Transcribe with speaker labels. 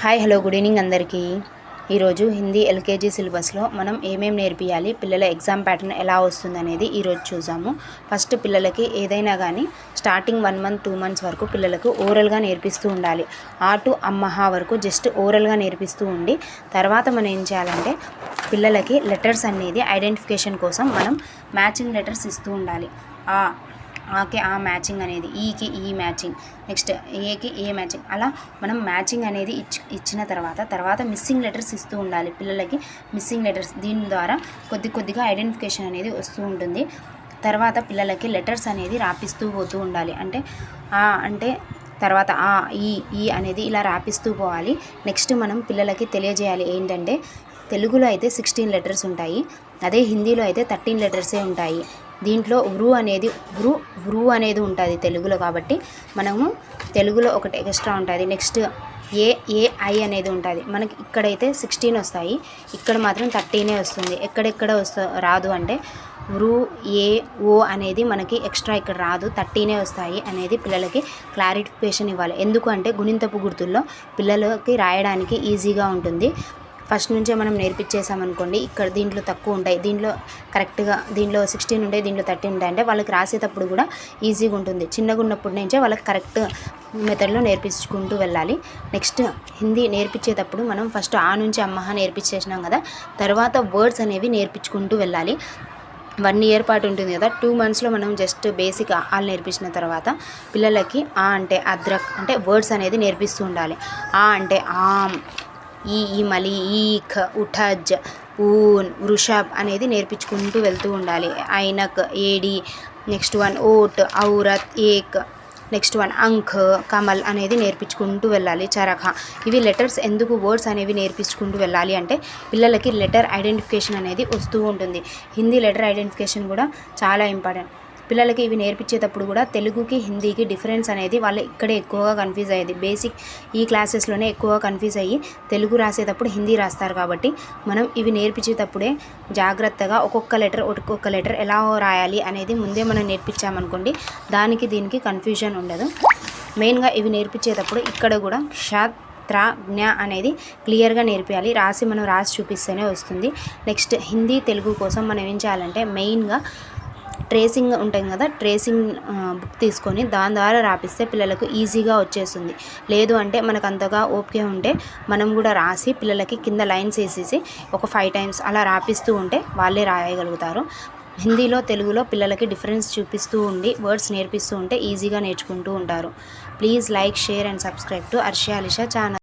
Speaker 1: Hi hello good evening అందరికీ. ఈరోజు Hindi LKG సిలబస్లో మనం ఏమేమి నేర్పియాలి, పిల్లల ఎగ్జామ్ ప్యాటర్న్ ఎలా వస్తుందనేది ఈరోజు చూసాము. ఫస్ట్ పిల్లలకి ఏదైనా కానీ స్టార్టింగ్ 1 month 2 months వరకు పిల్లలకు ఓరల్గా నేర్పిస్తూ ఉండాలి. ఆ టు అమ్మహా వరకు జస్ట్ ఓరల్గా నేర్పిస్తూ ఉండి తర్వాత మనం ఏం చేయాలంటే పిల్లలకి లెటర్స్ అనేది ఐడెంటిఫికేషన్ కోసం మనం మ్యాచింగ్ లెటర్స్ ఇస్తూ ఉండాలి. ఆకి ఆ మ్యాచింగ్ అనేది, ఈకి ఈ మ్యాచింగ్, నెక్స్ట్ ఏకి ఏ మ్యాచింగ్, అలా మనం మ్యాచింగ్ అనేది ఇచ్చిన తర్వాత మిస్సింగ్ లెటర్స్ ఇస్తూ ఉండాలి పిల్లలకి. మిస్సింగ్ లెటర్స్ దీని ద్వారా కొద్దిగా ఐడెంటిఫికేషన్ అనేది వస్తూ ఉంటుంది. తర్వాత పిల్లలకి లెటర్స్ అనేది రాపిస్తూ పోతూ ఉండాలి. అంటే తర్వాత ఈ అనేది ఇలా రాపిస్తూ పోవాలి. నెక్స్ట్ మనం పిల్లలకి తెలియజేయాలి ఏంటంటే తెలుగులో అయితే 16 లెటర్స్ ఉంటాయి, అదే హిందీలో అయితే 13 లెటర్సే ఉంటాయి. దీంట్లో వృ అనేది ఉంటుంది తెలుగులో, కాబట్టి మనము తెలుగులో ఒకటి ఎక్స్ట్రా ఉంటుంది. నెక్స్ట్ ఐ అనేది ఉంటుంది. మనకి ఇక్కడైతే 16 వస్తాయి, ఇక్కడ మాత్రం 13 వస్తుంది. ఎక్కడెక్కడ రాదు అంటే వృ ఓ అనేది మనకి ఎక్స్ట్రా ఇక్కడ రాదు, 13 వస్తాయి అనేది పిల్లలకి క్లారిఫికేషన్ ఇవ్వాలి. ఎందుకు అంటే గుణింతపు గుర్తుల్లో పిల్లలకి రాయడానికి ఈజీగా ఉంటుంది. ఫస్ట్ నుంచే మనం నేర్పించేసామనుకోండి, ఇక్కడ దీంట్లో తక్కువ ఉంటాయి, దీంట్లో కరెక్ట్గా దీంట్లో 16 ఉంటాయి, దీంట్లో 13 ఉంటాయి, అంటే వాళ్ళకి రాసేటప్పుడు కూడా ఈజీగా ఉంటుంది. చిన్నగా ఉన్నప్పటి నుంచే వాళ్ళకి కరెక్ట్ మెథడ్లో నేర్పించుకుంటూ వెళ్ళాలి. నెక్స్ట్ హిందీ నేర్పించేటప్పుడు మనం ఫస్ట్ ఆ నుంచి అమ్మహా నేర్పించేసినాం కదా, తర్వాత వర్డ్స్ అనేవి నేర్పించుకుంటూ వెళ్ళాలి. 1 year పాటు ఉంటుంది కదా, 2 monthsలో మనం జస్ట్ బేసిక్ ఆలు నేర్పించిన తర్వాత పిల్లలకి ఆ అంటే అద్రక్ అంటే వర్డ్స్ అనేది నేర్పిస్తూ ఉండాలి. ఆ అంటే ఆమ్, ఈ మలి, ఈఖ్, ఉఠజ్, ఊన్, వృషభ్ అనేది నేర్పించుకుంటూ వెళ్తూ ఉండాలి. ఐనక్, ఏడి, నెక్స్ట్ వన్ ఓట్, ఔరత్, ఏక్, నెక్స్ట్ వన్ అంక్, కమల్ అనేది నేర్పించుకుంటూ వెళ్ళాలి. చరఖ, ఇవి లెటర్స్ ఎందుకు వర్డ్స్ అనేవి నేర్పించుకుంటూ వెళ్ళాలి అంటే పిల్లలకి లెటర్ ఐడెంటిఫికేషన్ అనేది వస్తూ ఉంటుంది. హిందీ లెటర్ ఐడెంటిఫికేషన్ కూడా చాలా ఇంపార్టెంట్. పిల్లలకి ఇవి నేర్పించేటప్పుడు కూడా తెలుగుకి హిందీకి డిఫరెన్స్ అనేది వాళ్ళు ఇక్కడే ఎక్కువగా కన్ఫ్యూజ్ అయ్యేది. బేసిక్ ఈ క్లాసెస్లోనే ఎక్కువగా కన్ఫ్యూజ్ అయ్యి తెలుగు రాసేటప్పుడు హిందీ రాస్తారు. కాబట్టి మనం ఇవి నేర్పించేటప్పుడే జాగ్రత్తగా ఒక్కొక్క లెటర్ ఎలా రాయాలి అనేది ముందే మనం నేర్పించామనుకోండి, దానికి దీనికి కన్ఫ్యూజన్ ఉండదు. మెయిన్గా ఇవి నేర్పించేటప్పుడు ఇక్కడ కూడా జ్ఞ అనేది క్లియర్గా నేర్పించాలి. మనం రాసి చూపిస్తేనే వస్తుంది. నెక్స్ట్ హిందీ తెలుగు కోసం మనం ఏం చేయాలంటే మెయిన్గా ట్రేసింగ్ ఉంటుంది కదా, ట్రేసింగ్ బుక్ తీసుకొని దాని ద్వారా రాపిస్తే పిల్లలకు ఈజీగా వచ్చేస్తుంది. లేదు అంటే మనకు అంతగా ఓపిక ఉంటే మనం కూడా రాసి పిల్లలకి కింద లైన్స్ వేసేసి ఒక 5 times అలా రాపిస్తూ ఉంటే వాళ్ళే రాయగలుగుతారు. హిందీలో తెలుగులో పిల్లలకి డిఫరెన్స్ చూపిస్తూ ఉండి వర్డ్స్ నేర్పిస్తూ ఉంటే ఈజీగా నేర్చుకుంటూ ఉంటారు. Please like, share and subscribe to Arshiya Alisha channel.